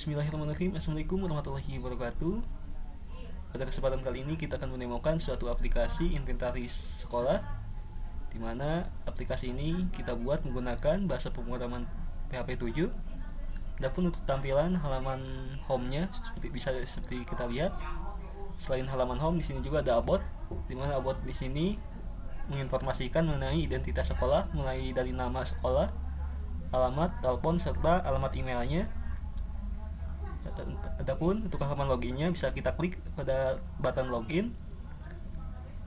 Bismillahirrahmanirrahim. Assalamualaikum warahmatullahi wabarakatuh. Pada kesempatan kali ini kita akan menemukan suatu aplikasi inventaris sekolah, di mana aplikasi ini kita buat menggunakan bahasa pemrograman PHP 7. Adapun untuk tampilan halaman home-nya seperti kita lihat. Selain halaman home, di sini juga ada about, di mana about di sini menginformasikan mengenai identitas sekolah, mulai dari nama sekolah, alamat, telepon, serta alamat emailnya. Adapun untuk halaman loginnya bisa kita klik pada button login.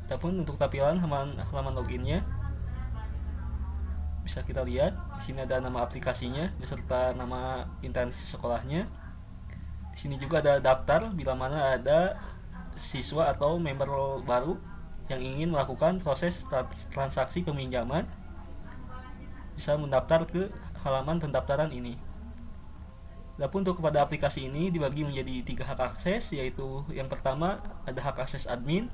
Adapun untuk tampilan halaman loginnya bisa kita lihat di sini ada nama aplikasinya beserta nama instansi sekolahnya. Di sini juga ada daftar bila mana ada siswa atau member baru yang ingin melakukan proses transaksi peminjaman, bisa mendaftar ke halaman pendaftaran ini. Adapun untuk kepada aplikasi ini dibagi menjadi 3 hak akses, yaitu yang pertama ada hak akses admin,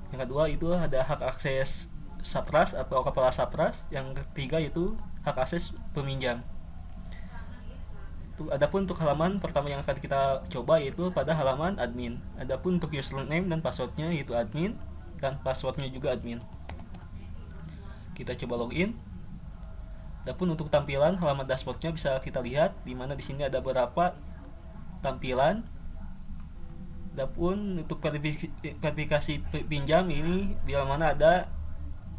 yang kedua itu ada hak akses sapras atau kepala sapras, yang ketiga itu hak akses peminjam. Adapun untuk halaman pertama yang akan kita coba yaitu pada halaman admin. Adapun untuk username dan passwordnya yaitu admin, dan passwordnya juga admin. Kita coba login. Adapun untuk tampilan halaman dashboardnya bisa kita lihat, di mana di sini ada beberapa tampilan. Adapun untuk verifikasi pinjam ini bila mana ada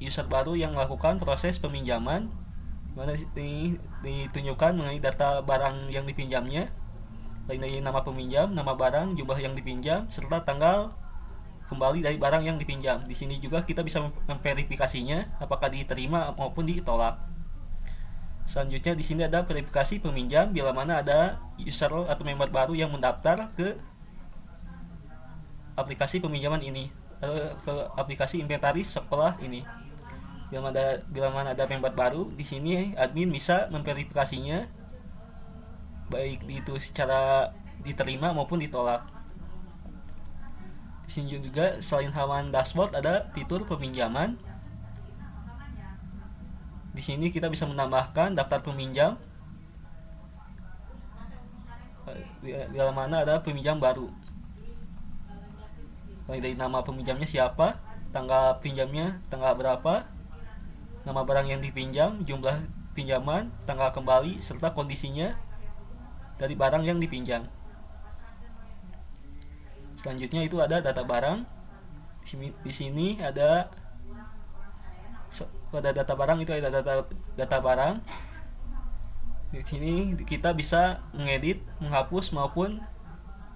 user baru yang melakukan proses peminjaman, mana ini ditunjukkan mengenai data barang yang dipinjamnya, lain dari nama peminjam, nama barang, jumlah yang dipinjam, serta tanggal kembali dari barang yang dipinjam. Di sini juga kita bisa memverifikasinya apakah diterima maupun ditolak. Selanjutnya di sini ada verifikasi peminjam bila mana ada user atau member baru yang mendaftar ke aplikasi peminjaman ini atau ke aplikasi inventaris sekolah ini. Bila mana ada member baru, di sini admin bisa memverifikasinya baik itu secara diterima maupun ditolak. Di sini juga selain halaman dashboard ada fitur peminjaman. Di sini kita bisa menambahkan daftar peminjam bila mana ada peminjam baru. Dari nama peminjamnya siapa, tanggal pinjamnya tanggal berapa, nama barang yang dipinjam, jumlah pinjaman, tanggal kembali, serta kondisinya dari barang yang dipinjam. Selanjutnya itu ada data barang. Di sini ada pada data barang itu ada data barang. Di sini kita bisa mengedit, menghapus maupun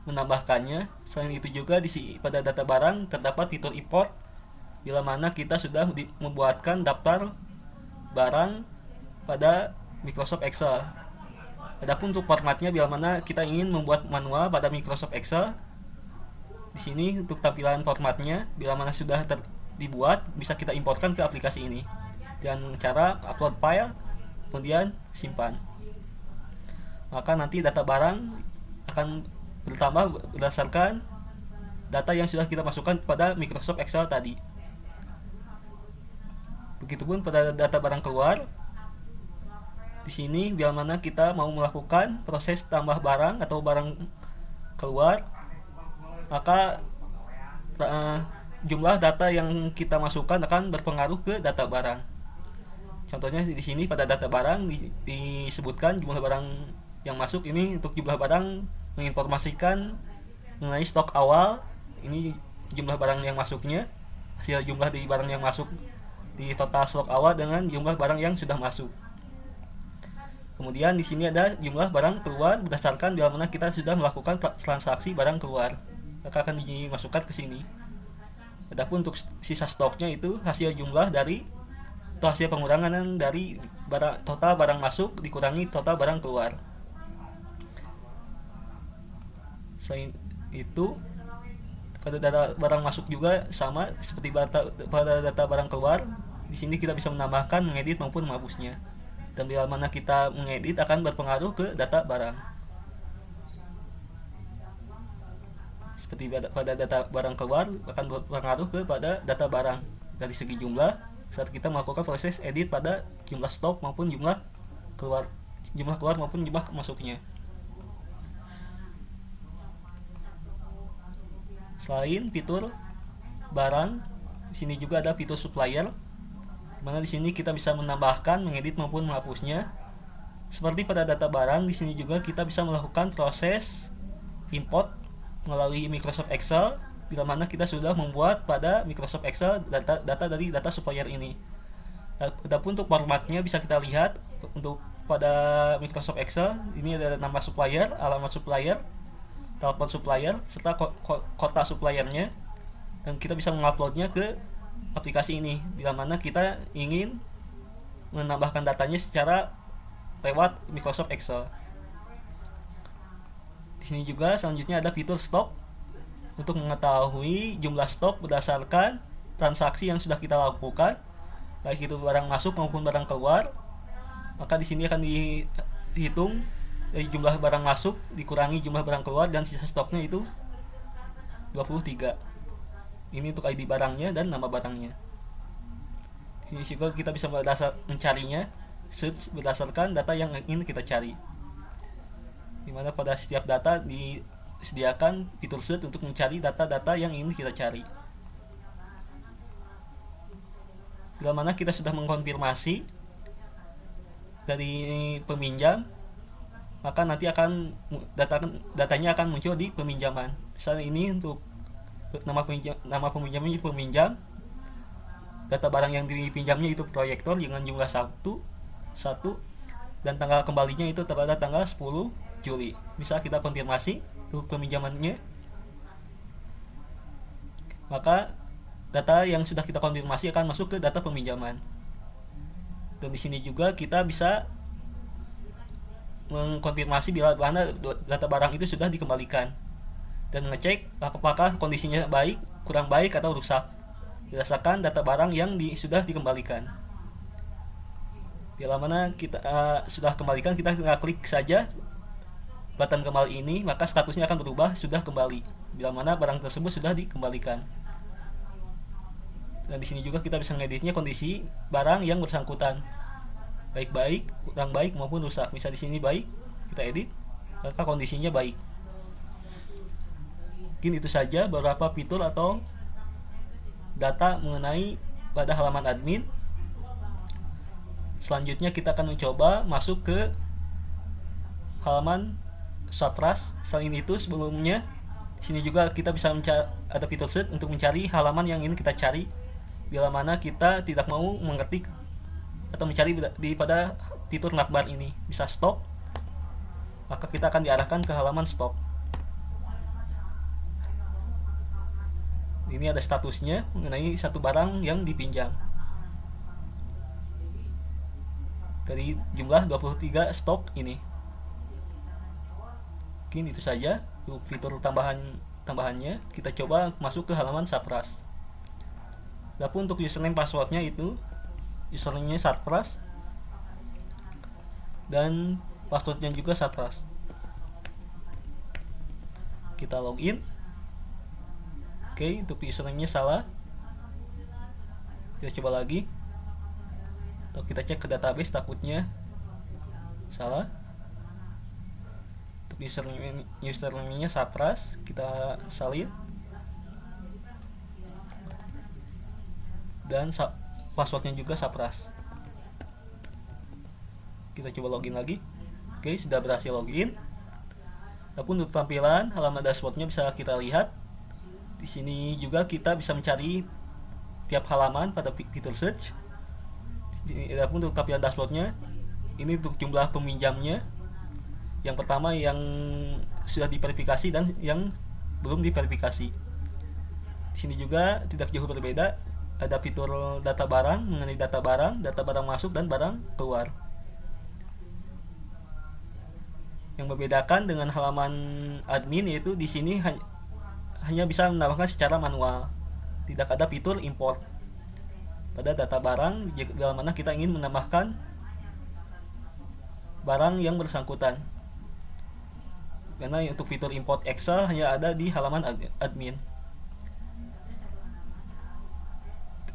menambahkannya. Selain itu juga pada data barang terdapat fitur import bila mana kita sudah membuatkan daftar barang pada Microsoft Excel. Adapun untuk formatnya bila mana kita ingin membuat manual pada Microsoft Excel, di sini untuk tampilan formatnya bila mana sudah dibuat bisa kita importkan ke aplikasi ini dengan cara upload file kemudian simpan. Maka nanti data barang akan bertambah berdasarkan data yang sudah kita masukkan pada Microsoft Excel tadi. Begitupun pada data barang keluar. Di sini bila mana kita mau melakukan proses tambah barang atau barang keluar, maka jumlah data yang kita masukkan akan berpengaruh ke data barang. Contohnya di sini pada data barang disebutkan jumlah barang yang masuk ini untuk jumlah barang menginformasikan mengenai stok awal. Ini jumlah barang yang masuknya, hasil jumlah dari barang yang masuk di total stok awal dengan jumlah barang yang sudah masuk. Kemudian di sini ada jumlah barang keluar berdasarkan bila mana kita sudah melakukan transaksi barang keluar, maka akan dimasukkan ke sini. Adapun untuk sisa stoknya itu hasil jumlah dari atau hasil pengurangan dari total barang masuk dikurangi total barang keluar. Selain itu pada data barang masuk juga sama seperti pada data barang keluar. Di sini kita bisa menambahkan, mengedit maupun menghapusnya. Dan bila mana kita mengedit akan berpengaruh ke data barang. Seperti pada data barang keluar akan berpengaruh kepada data barang dari segi jumlah saat kita melakukan proses edit pada jumlah stok maupun jumlah keluar maupun jumlah masuknya. Selain fitur barang, di sini juga ada fitur supplier, dimana di sini kita bisa menambahkan, mengedit maupun menghapusnya. Seperti pada data barang, di sini juga kita bisa melakukan proses import melalui Microsoft Excel, bila mana kita sudah membuat pada Microsoft Excel data dari data supplier ini. Adapun untuk formatnya bisa kita lihat untuk pada Microsoft Excel ini ada nama supplier, alamat supplier, telepon supplier, serta kota suppliernya, dan kita bisa menguploadnya ke aplikasi ini bila mana kita ingin menambahkan datanya secara lewat Microsoft Excel. Di sini juga selanjutnya ada fitur stop untuk mengetahui jumlah stok berdasarkan transaksi yang sudah kita lakukan, baik itu barang masuk maupun barang keluar. Maka di sini akan dihitung dari jumlah barang masuk dikurangi jumlah barang keluar dan sisa stoknya itu 23. Ini untuk ID barangnya dan nama barangnya. Di sini juga kita bisa mencarinya, search berdasarkan data yang ingin kita cari. Dimana pada setiap data disediakan fitur search untuk mencari data-data yang ingin kita cari. Bila mana kita sudah mengkonfirmasi dari peminjam, maka nanti akan datanya akan muncul di peminjaman. Misalnya ini untuk nama peminjamnya itu peminjam, data barang yang dipinjamnya itu proyektor dengan jumlah 1, dan tanggal kembalinya itu pada tanggal 10 Juli. Bisa kita konfirmasi untuk peminjamannya, maka data yang sudah kita konfirmasi akan masuk ke data peminjaman. Dan di sini juga kita bisa mengkonfirmasi bila mana data barang itu sudah dikembalikan dan ngecek apakah kondisinya baik, kurang baik atau rusak berdasarkan data barang yang sudah dikembalikan. Bila mana kita sudah kembalikan, kita tinggal klik saja button kembali ini, maka statusnya akan berubah sudah kembali bila mana barang tersebut sudah dikembalikan. Dan di sini juga kita bisa ngeditnya kondisi barang yang bersangkutan, baik-baik, kurang baik maupun rusak. Misal di sini baik, kita edit, maka kondisinya baik. Mungkin itu saja beberapa fitur atau data mengenai pada halaman admin. Selanjutnya kita akan mencoba masuk ke halaman Sapras. Selain itu sebelumnya di sini juga kita bisa ada fitur search untuk mencari halaman yang ingin kita cari. Bila mana kita tidak mau mengetik atau mencari pada fitur navbar ini, bisa stop, maka kita akan diarahkan ke halaman stop. Ini ada statusnya mengenai satu barang yang dipinjam. Dari jumlah 23 stok ini. Mungkin itu saja untuk fitur tambahannya. Kita coba masuk ke halaman Sapras. Adapun untuk username passwordnya itu username-nya Sapras dan passwordnya juga Sapras. Kita login. Oke, untuk username-nya salah. Kita coba lagi. Atau kita cek ke database, takutnya salah. Untuk username-nya Sapras, kita salin. Dan passwordnya juga Sapras. Kita coba login lagi. Oke, sudah berhasil login. Adapun untuk tampilan halaman dashboardnya bisa kita lihat. Di sini juga kita bisa mencari tiap halaman pada fitur search. Adapun untuk tampilan dashboardnya, ini untuk jumlah peminjamnya. Yang pertama yang sudah diverifikasi dan yang belum diverifikasi. Di sini juga tidak jauh berbeda. Ada fitur data barang mengenai data barang masuk dan barang keluar. Yang membedakan dengan halaman admin yaitu di sini hanya bisa menambahkan secara manual. Tidak ada fitur import pada data barang jika mana kita ingin menambahkan barang yang bersangkutan. Karena untuk fitur import Excel hanya ada di halaman admin.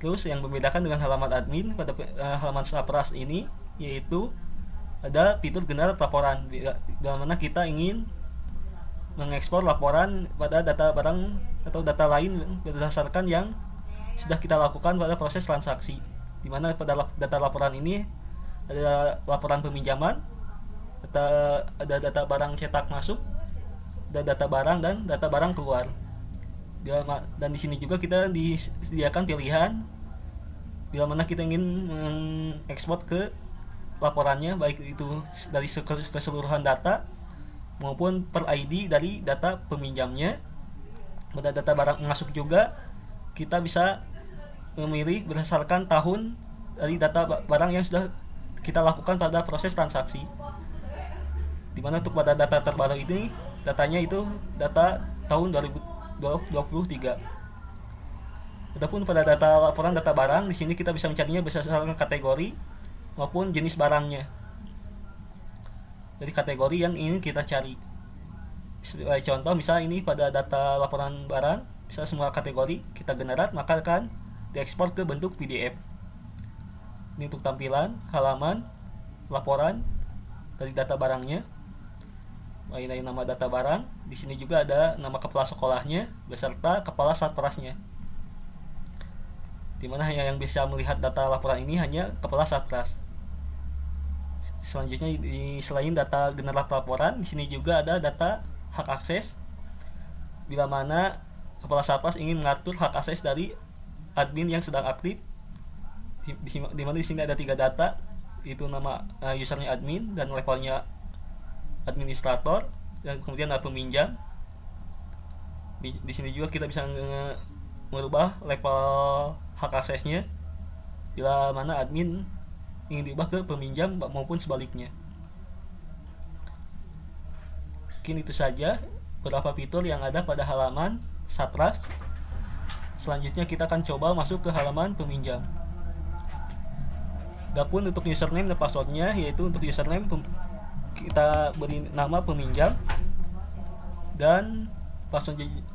Terus yang membedakan dengan halaman admin pada halaman Sapras ini yaitu ada fitur generate laporan, bila mana kita ingin mengekspor laporan pada data barang atau data lain berdasarkan yang sudah kita lakukan pada proses transaksi, di mana pada data laporan ini ada laporan peminjaman, ada data barang cetak masuk, ada data barang dan data barang keluar. Dan di sini juga kita disediakan pilihan bila mana kita ingin mengekspor ke laporannya, baik itu dari keseluruhan data maupun per ID dari data peminjamnya. Pada data barang masuk juga kita bisa memilih berdasarkan tahun dari data barang yang sudah kita lakukan pada proses transaksi, dimana untuk pada data terbaru ini datanya itu data tahun 2023. Adapun pada data laporan data barang, di sini kita bisa mencarinya berdasarkan kategori maupun jenis barangnya. Dari kategori yang ingin kita cari. Sebagai contoh, misal ini pada data laporan barang, misal semua kategori kita generate, maka akan diekspor ke bentuk PDF. Ini untuk tampilan, halaman, laporan dari data barangnya. Mulai nama data barang, di sini juga ada nama kepala sekolahnya beserta kepala satprasnya. Di mana hanya yang bisa melihat data laporan ini hanya kepala satpras. Selanjutnya selain data generat laporan, di sini juga ada data hak akses. Bila mana kepala satpras ingin mengatur hak akses dari admin yang sedang aktif, di mana di sini ada 3 data, itu nama usernya admin dan levelnya administrator, dan kemudian ada peminjam. Di sini juga kita bisa merubah level hak aksesnya bila mana admin ingin diubah ke peminjam maupun sebaliknya. Mungkin itu saja beberapa fitur yang ada pada halaman Satpras. Selanjutnya kita akan coba masuk ke halaman peminjam. Adapun untuk username dan passwordnya, yaitu untuk username kita beri nama peminjam dan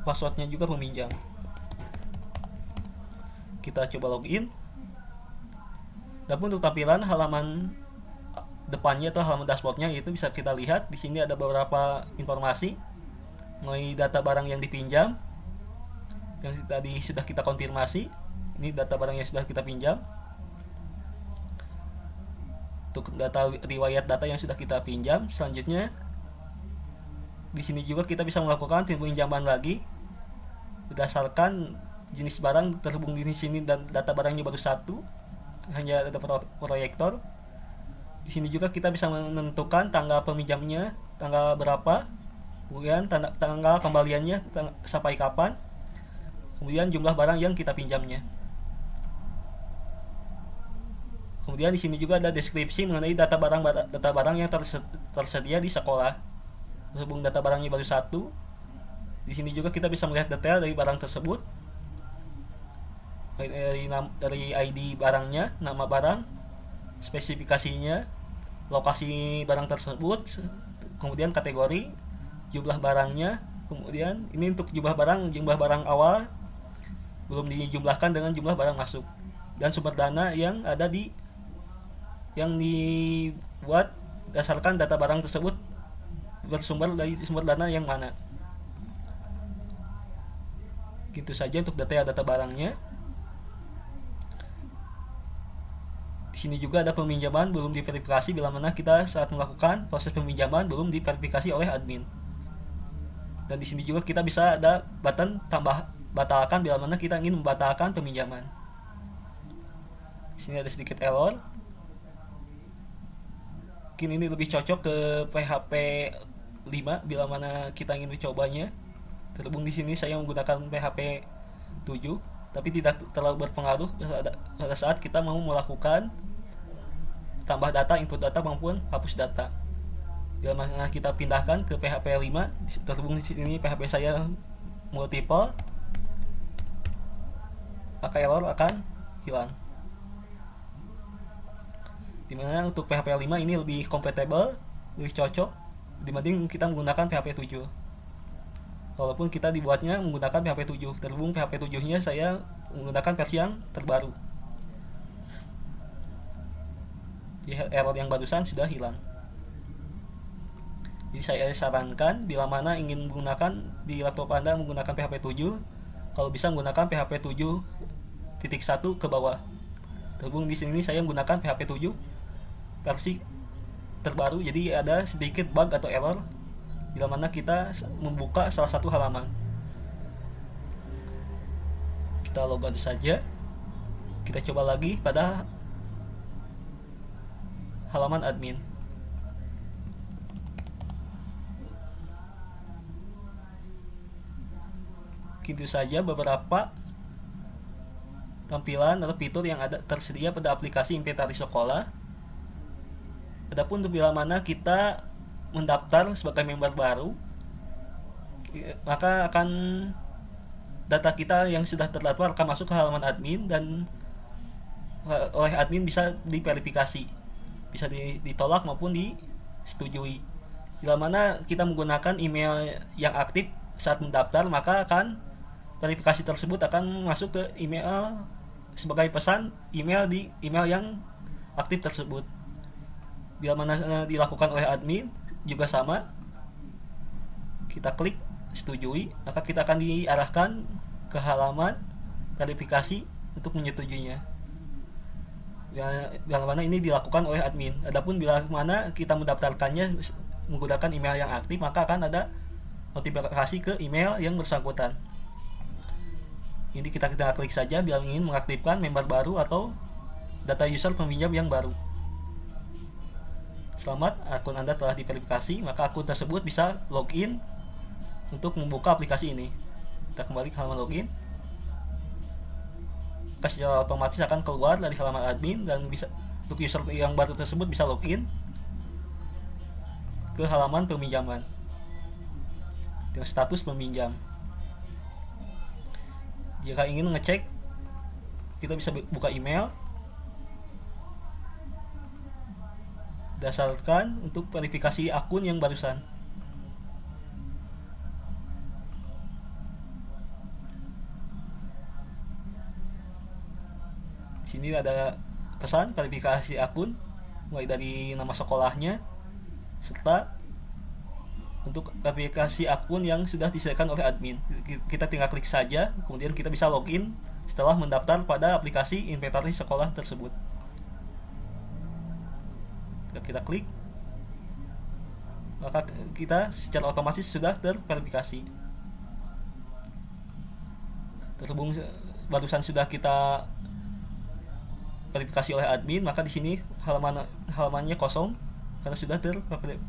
passwordnya juga peminjam. Kita coba login. Adapun untuk tampilan halaman depannya atau halaman dashboardnya, itu bisa kita lihat di sini ada beberapa informasi mengenai data barang yang dipinjam yang tadi sudah kita konfirmasi. Ini data barang yang sudah kita pinjam. Untuk data riwayat data yang sudah kita pinjam, selanjutnya di sini juga kita bisa melakukan peminjaman lagi berdasarkan jenis barang terhubung di sini dan data barangnya baru satu, hanya ada proyektor. Di sini juga kita bisa menentukan tanggal peminjamnya, tanggal berapa, kemudian tanggal kembaliannya sampai kapan, kemudian jumlah barang yang kita pinjamnya. Kemudian di sini juga ada deskripsi mengenai data barang yang tersedia di sekolah. Berhubung data barangnya baru satu, di sini juga kita bisa melihat detail dari barang tersebut, dari ID barangnya, nama barang, spesifikasinya, lokasi barang tersebut, kemudian kategori, jumlah barangnya, kemudian ini untuk jumlah barang awal belum dijumlahkan dengan jumlah barang masuk, dan sumber dana yang dibuat berdasarkan data barang tersebut bersumber dari sumber dana yang mana. Gitu saja untuk data barangnya. Di sini juga ada peminjaman belum diverifikasi, bila mana kita saat melakukan proses peminjaman belum diverifikasi oleh admin. Dan di sini juga kita bisa ada button batalkan bila mana kita ingin membatalkan peminjaman. Di sini ada sedikit error. Mungkin ini lebih cocok ke PHP 5 bila mana kita ingin mencobanya. Terhubung di sini saya menggunakan PHP 7, tapi tidak terlalu berpengaruh pada saat kita mau melakukan tambah data, input data maupun hapus data. Bila mana kita pindahkan ke PHP 5, terhubung di sini PHP saya multiple, maka error akan hilang. Dimana untuk PHP 5 ini lebih compatible, lebih cocok dibanding kita menggunakan PHP 7. Walaupun kita dibuatnya menggunakan PHP 7, terhubung PHP 7 nya saya menggunakan versi yang terbaru. Error yang barusan sudah hilang. Jadi saya sarankan bila mana ingin menggunakan di laptop Anda menggunakan PHP 7, kalau bisa menggunakan PHP 7.1 ke bawah. Terhubung di sini saya menggunakan PHP 7 versi terbaru, jadi ada sedikit bug atau error bila mana kita membuka salah satu halaman. Kita logout saja. Kita coba lagi pada halaman admin. Gitu saja beberapa tampilan atau fitur yang ada tersedia pada aplikasi inventaris sekolah. Adapun bila mana kita mendaftar sebagai member baru, maka akan data kita yang sudah terdaftar akan masuk ke halaman admin dan oleh admin bisa diverifikasi, bisa ditolak maupun disetujui. Bila mana kita menggunakan email yang aktif saat mendaftar, maka akan verifikasi tersebut akan masuk ke email sebagai pesan email di email yang aktif tersebut. Bila mana dilakukan oleh admin juga sama, kita klik setujui, maka kita akan diarahkan ke halaman verifikasi untuk menyetujuinya. Bila mana ini dilakukan oleh admin. Adapun bila mana kita mendaftarkannya menggunakan email yang aktif, maka akan ada notifikasi ke email yang bersangkutan. Ini kita klik saja bila ingin mengaktifkan member baru atau data user peminjam yang baru. Selamat, akun Anda telah diverifikasi, maka akun tersebut bisa login untuk membuka aplikasi ini. Kita kembali ke halaman login. Maka secara otomatis akan keluar dari halaman admin dan bisa untuk user yang baru tersebut bisa login ke halaman peminjaman dengan status peminjam. Jika ingin ngecek, kita bisa buka email dasarkan untuk verifikasi akun yang barusan. Di sini ada pesan verifikasi akun mulai dari nama sekolahnya serta untuk verifikasi akun yang sudah disediakan oleh admin. Kita tinggal klik saja, kemudian kita bisa login setelah mendaftar pada aplikasi inventaris sekolah tersebut. Kita klik, maka kita secara otomatis sudah terverifikasi. Terhubung barusan sudah kita verifikasi oleh admin, maka di sini halamannya kosong karena sudah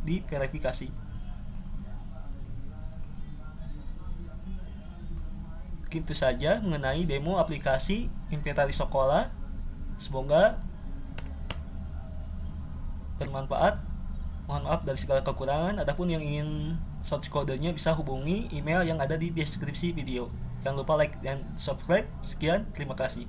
diverifikasi. Itu saja mengenai demo aplikasi inventaris sekolah. Semoga bermanfaat. Mohon maaf dari segala kekurangan. Adapun yang ingin source kodenya bisa hubungi email yang ada di deskripsi video. Jangan lupa like dan subscribe. Sekian, terima kasih.